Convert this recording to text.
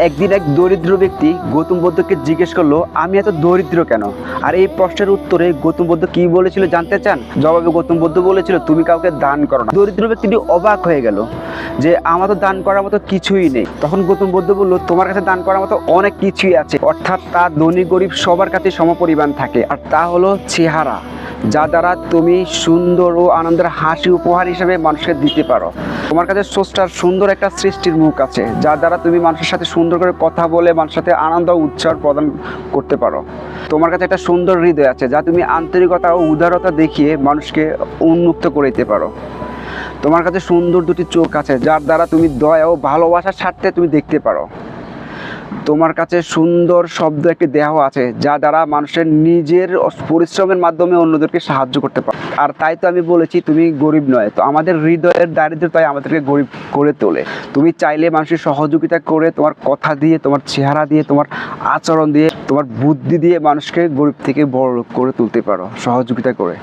একদিন এক দরিদ্র ব্যক্তি গৌতম বুদ্ধকে জিজ্ঞেস করলো, আমি এত দরিদ্র কেন? আর এই প্রশ্নের উত্তরে গৌতম বুদ্ধ কি বলেছিল জানতে চান? জবাবে গৌতম বুদ্ধ বলেছিল, তুমি কাউকে দান করো না। দরিদ্র ব্যক্তিটি অবাক হয়ে গেল যে আমার তো দান করার মতো কিছুই নেই। তখন গৌতম বুদ্ধ বলল, তোমার কাছে দান করার মতো অনেক কিছুই আছে। অর্থাৎ তা ধনী গরিব সবার কাছে সমপরিমাণ থাকে, আর তা হলো চেহারা, যা দ্বারা তুমি সুন্দর ও আনন্দের হাসি উপহার হিসেবে মানুষকে দিতে পারো। তোমার কাছে স্রষ্টার সুন্দর একটা সৃষ্টির মুখ আছে, যার দ্বারা তুমি মানুষের সাথে সুন্দর করে কথা বলে মানুষের সাথে আনন্দ ও উৎসাহ প্রদান করতে পারো। তোমার কাছে একটা সুন্দর হৃদয় আছে, যা তুমি আন্তরিকতা ও উদারতা দেখিয়ে মানুষকে উন্মুক্ত করে দিতে পারো। তোমার কাছে সুন্দর দুটি চোখ আছে, যার দ্বারা তুমি দয়া ও ভালোবাসার স্বার্থে তুমি দেখতে পারো। তোমার কাছে সুন্দর শব্দ একটি দেহ আছে, যা দ্বারা মানুষের নিজের পরিশ্রমের মাধ্যমে অন্যদেরকে সাহায্য করতে পারে। আর তাই তো আমি বলেছি তুমি গরিব নয়। তো আমাদের হৃদয়ের দারিদ্রতাই আমাদেরকে গরিব করে তোলে। তুমি চাইলে মানুষের সহযোগিতা করে, তোমার কথা দিয়ে, তোমার চেহারা দিয়ে, তোমার আচরণ দিয়ে, তোমার বুদ্ধি দিয়ে মানুষকে গরিব থেকে বড় করে তুলতে পারো, সহযোগিতা করে।